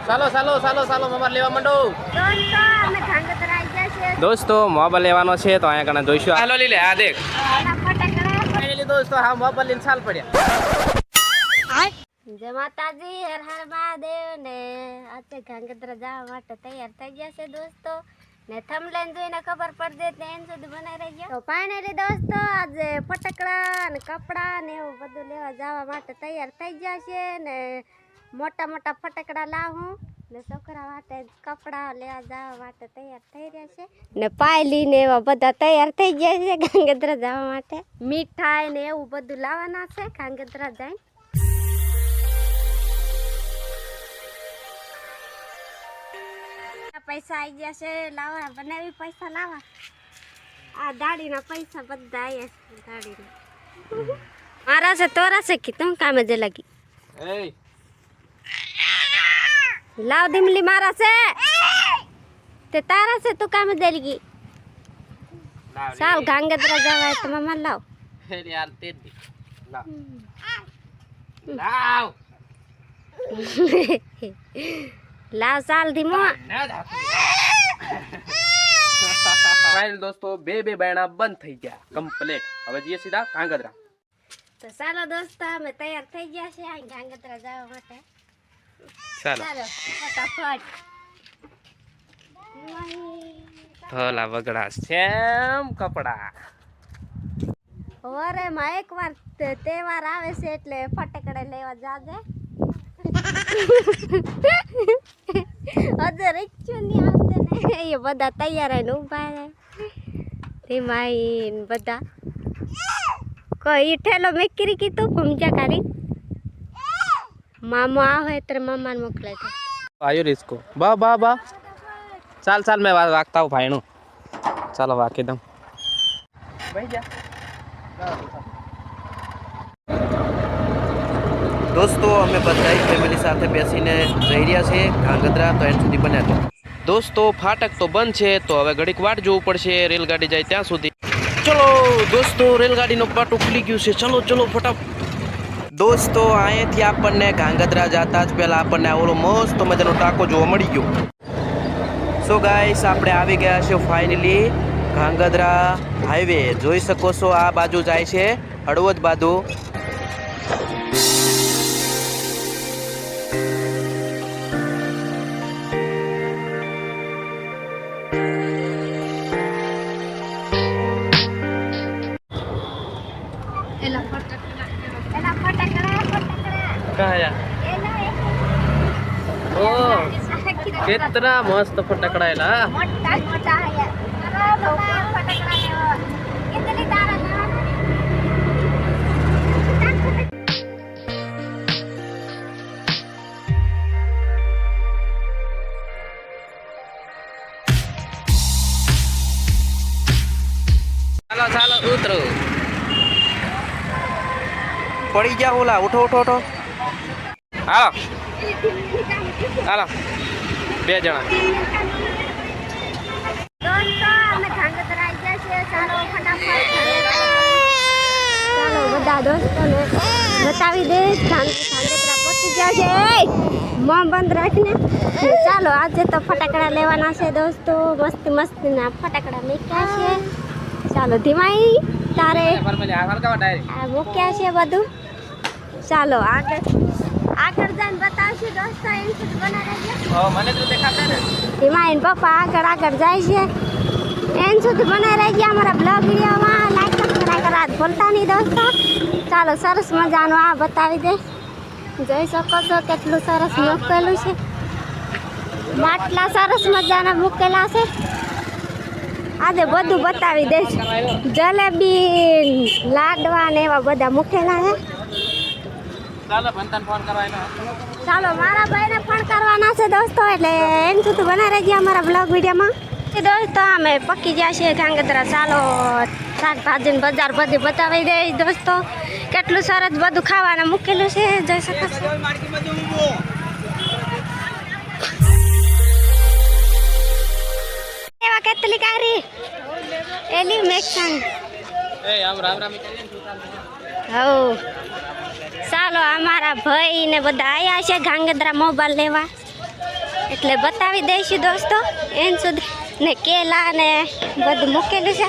ચાલો ચાલો ચાલો ચાલો મોબાઈલ લેવા માંડો દોસ્તો મોબાઈલ લેવાનો છે તો અહીંયા કણે જોઈશું હાલો લી લે આ દેખ ફાઇનલી દોસ્તો હા મોબાઈલ લઈને ચાલ પડ્યા જય માતાજી હર હર મહાદેવ ને આજે ગાંગધરા જવા માટે તૈયાર થઈ ગયા છે દોસ્તો ને થંબનેલ જોઈને ખબર પડે એટલે એન સુધી બનાવી રહી ગયા તો ફાઇનલી દોસ્તો આજે ફટાકડા અને કપડા ને એવું બધું લેવા જવા માટે તૈયાર થઈ ગયા છે ને મોટા મોટા ફટાકડા લાવું ને છોકરા માટે કપડા લેવા જવા માટે તૈયાર થઈ રહ્યા છે ને પાયલી ને એવા બધા તૈયાર થઈ ગયા છે ગાંગધરા જવા માટે મીઠાઈ ને એવું બધું લાવવાના છે ગાંગધરા જઈને पैसा आई गया से लावा बनावी पैसा लावा आ दाढ़ी ना पैसा बद्दा आया दाढ़ी ना मारा से तोरा से की तुम काम दे लगी ए लाव दिमली मारा से ते तारा से तू काम दे लगी साल गांगधरा जावा तो मामा लाव अरे यार ते लाव लाव लाव साल धीमो फाइनल दोस्तों बे बैना बंद થઈ ગયા કમ્પ્લીટ હવે જઈએ સીધા ગાંગધરા તો ચાલો દોસ્તો અમે તૈયાર થઈ ગયા છે આ ગાંગધરા જવા માટે ચાલો ફટાફટ થોલા વગડા સેમ કપડા ઓરે માં એકવાર તહેવાર આવે છે એટલે ફટાકડા લેવા જાજે અદર એકચ્યુઅલી આવતે ને એ બધા તૈયાર આઈને ઊભા રહે ધીમાઈન બધા કોઈ ઠેલો મેકરી કીધું ભમજા કાઢી મામો આવે ત્યારે મામાને મોકલે છે आयो इसको बा बा बा चल चल मैं वागता हूँ भाई नु चलो वाके दम भाई जा दोस्तों हमें बधाई फैमिली साथ बेसीने रही रहा है गांगधरा तो एंड सुधी बन्या तो दोस्तों फाटक तो बंद है तो हवे घड़ीक वाट जोवू पड़शे रेलगाड़ी जाए त्या सुधी चलो दोस्तों रेलगाड़ी नो पाटो खुली गयो छे चलो चलो फटाफट दोस्तों आए थी आपने गांगधरा जाता ज पहला आपने ओलो मस्त मजानो टाको जोवा मळी गयो सो गाइस आपणे आवी गया छे फाइनली गांगधरा हाईवे जोई सको छो आ बाजू जाय छे हळवद बाजू कितना मस्त फटाकड़ा है ला मोटा मोटा है अरे बाबा फटाकड़ा लेवा कितनी तारा चलो चलो उतरो पड़ी जा होला उठो उठो उठो हालो हालो બે જણા दोस्तों हमें गांगधरा आई गया છે ચાલો ફટાફટ ચાલો બધા દોસ્તોને બતાવી દે ગાંગધરા પહોંચી ગયા છે મોં બંધ રાખને ચાલો આજે તો ફટાકડા લેવાના છે દોસ્તો મસ્તી મસ્તીના ફટાકડા મૂક્યા છે ચાલો ધીમાઈ તારે આ મૂક્યા છે બધું ચાલો આગળ જઈને બતાવશું દોસ્તો એમ સુધી બનાવી રહેજો મને તો દેખાતા ને એમાં એન પપ્પા આગળ જાય છે એન સુધી બનાવી રહેજો અમારા બ્લોગ વિડીયોમાં લાઈક સબસ્ક્રાઈબ કરવા ભૂલતા નહીં દોસ્તો ચાલો સરસ મજાનું આ બતાવી દે જોઈ શકો છો કેટલું સરસ મૂકેલું છે માટલા સરસ મજાના મૂકેલા છે આજે બધું બતાવી દઈશ જલેબી લાડવા ને એવા બધા મૂકેલા છે ચાલો મારા ભાઈને ફોન કરવાના છે દોસ્તો એટલે એમ સુધી બનાવી રહેજો અમારા બ્લોગ વિડીયોમાં દોસ્તો અમે પકી ગયા છીએ ગાંગધરા ચાલો શાકભાજી બજાર બધી બતાવી દે દોસ્તો કેટલું સરસ બધું ખાવાનું મૂકેલું છે જોઈ શકો છો એવા કેટલી કારી એલી મેક્સન એ આમ રામ રામ હો ચાલો અમારા ભાઈ ને બધા આયા છે ગાંગધરા મોબાઈલ લેવા એટલે બતાવી દઈશું દોસ્તો એન સુધી ને કેલા ને બધું મૂકેલું છે.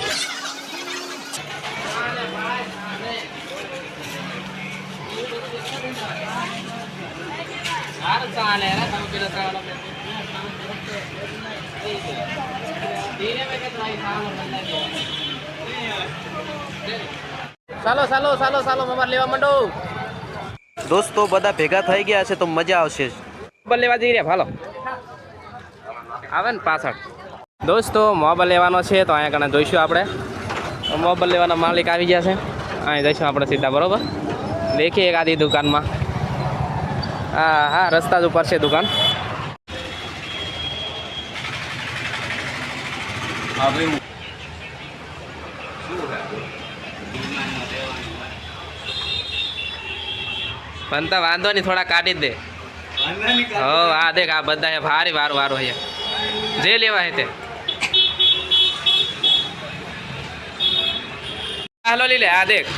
ચાલો ચાલો ચાલો ચાલો મોબાઈલ લેવા માંડો. દોસ્તો બધા ભેગા થઈ ગયા છે તો મજા આવશે. મોબાઈલ લેવા જઈ રહ્યા હાલો આવે ને પાછળ. દોસ્તો મોબાઈલ લેવાનો છે તો અહીંયા કણે જોઈશું આપણે. મોબાઈલ લેવાના માલિક આવી ગયા છે. અહીં જઈશું આપણે સીધા બરોબર. દેખીએ એક આધી દુકાનમાં. હા હા રસ્તા જ ઉપર છે દુકાન. પણ તો વાંધો નહીં થોડા કાઢી જ દે. હો આ દેખ આ બધા ભારી વારું વારું અહીંયા જે લેવા હે તે. હાલો લી લે આ દેખ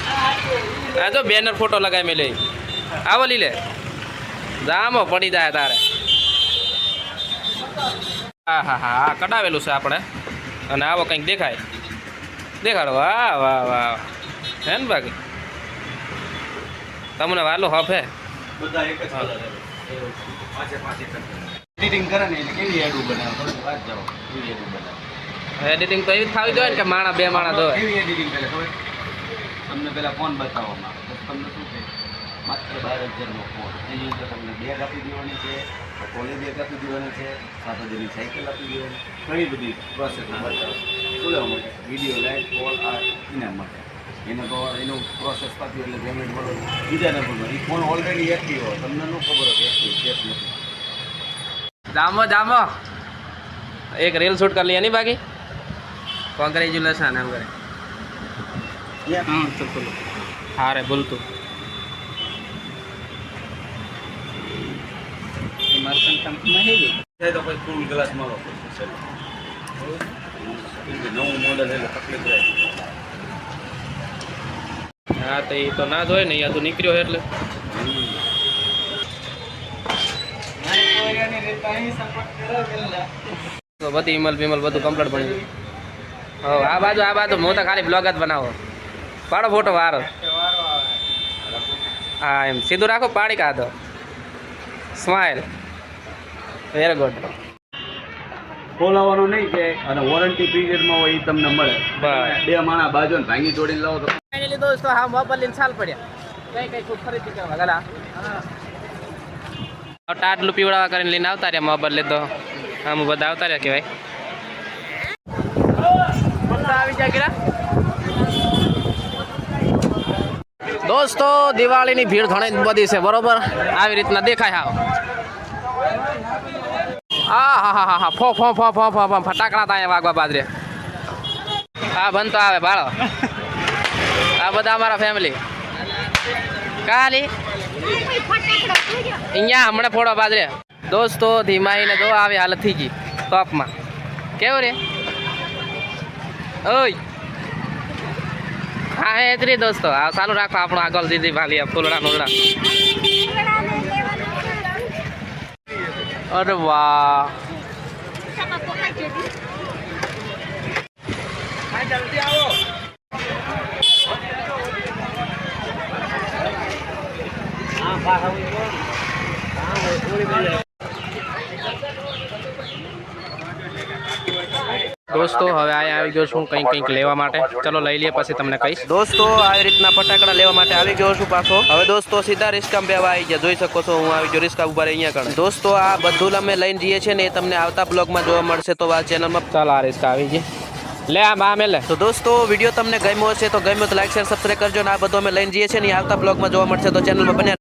આ જો બેનર ફોટો લગાવી મેં લઈ આવો લી લે જામો પડી જાય તારે. હા હા હા હા કઢાવેલું છે આપણે. અને આવો કંઈક દેખાય દેખાડો. વાહ વાહ વાહ હે ને બાકી તમને વાલો હફ હે બધા એક જ કલર પાંચે પાંચ એડિટિંગ કરે ને એટલે કેવી એડું બનાવે થોડીક વાત જાઓ કેવી એડું બનાવે. એડિટિંગ તો એવી જ થવી જોઈએ ને કે માણા બે માણા ધોવે. કેવી એડિટિંગ કરે ખબર તમને પેલા ફોન બતાવવામાં આવે તો તમને શું કહે માત્ર 12,000નો ફોન એની અંદર તમને બેગ આપી દેવાની છે કોલેજ બેગ આપી દેવાની છે 7,000ની સાયકલ આપી દેવાની ઘણી બધી પ્રોસેસ બતાવે શું લેવા માટે વિડીયો લાઈવ કોલ આ એના માટે. એને તો એનું પ્રોસેસ પાછી એટલે પેમેન્ટ મળે બીજા નંબરમાં એ ફોન ઓલરેડી એક્ટિવ હોય તમને ન ખબર હોય એક્ટિવ કેસ નથી. જામો જામો એક રીલ શૂટ કરી લી નહીં બાકી. કોંગ્રેચ્યુલેશન એમ કરે. ચલ હા રે બોલતું તો પછી ફૂલ ગ્લાસ મારો નવું મોડલ એટલે તકલીફ રહે. હા તો એ તો ના જ હોય ને યા તો નીકળ્યો એટલે. તો બધી ઈમેલ બીમેલ બધું કમ્પ્લીટ બની ગયું. હા આ બાજુ હું તો ખાલી બ્લોગ જ બનાવો. પાડો ફોટો વારો. હા એમ સીધું રાખો પાડી કાઢો. Smile very good. ખોલાવાનું નહીં કે અને વોરંટી પીરિયડમાં હોય એ તમને મળે. બસ. બે માણા બાજુ ને ભાંગી જોડીને લાવો તો ફાઇનલી દોસ્તો હા મોબાઈલ લઈને ચાલ પડ્યા. કઈ ખૂબ ખરીદી કરવા ગલા ટાટલું પીવડાવા કરીને લઈને આવતા રહ્યા મોબાઈલ લીધો. આમ બધા આવતા રહ્યા કહેવાય. આવી જાય કેરા દોસ્તો દિવાળીની ભીડ ઘણી બધી છે બરોબર. આવી રીતના દેખાય હાવ. હા હા હા હા હા ફો ફો ફો ફો ફો ફટાકડા થાય વાગવા બાજરે. હા બનતો આવે ભાળો. આ બધા અમારા ફેમિલી કાલી અહીંયા હમણાં ફોડો બાજરે. દોસ્તો ધીમાઈને જો આવી હાલત થઈ ગઈ ટોપમાં. કેવું રે ઓય હા હે એટલી દોસ્તો આ ચાલુ રાખો આપણું આગળ દીધી ભાલી ફૂલડા ફૂલડા. અરે વાહ જલ્દી આવો. દોસ્તો હવે અહીંયા આવી ગયો છું કંઈક લેવા માટે. ચલો લઈ લઈએ પછી તમને કહીશ. દોસ્તો આવી રીતના ફટાકડા લેવા માટે આવી ગયો છું પાછો. હવે દોસ્તો સીધા રિસ્કા બે આવી ગયા. જોઈ શકો છો હું આવી ગયો રિસ્કા ઉભા અહીંયા કણે. દોસ્તો આ બધું અમે લઈને જઈએ છીએ ને એ તમને આવતા બ્લોગમાં જોવા મળશે તો આ ચેનલમાં. ચાલ આ રિસ્કા આવી ગઈ લે આ બા મેલે. તો દોસ્તો વિડીયો તમને ગમ્યો હશે તો ગમ્યો તો લાઈક શેર સબસ્ક્રાઈબ કરજો ને આ બધું અમે લઈને જઈએ છીએ ને આવતા બ્લોગમાં જોવા મળશે તો ચેનલમાં બન્યા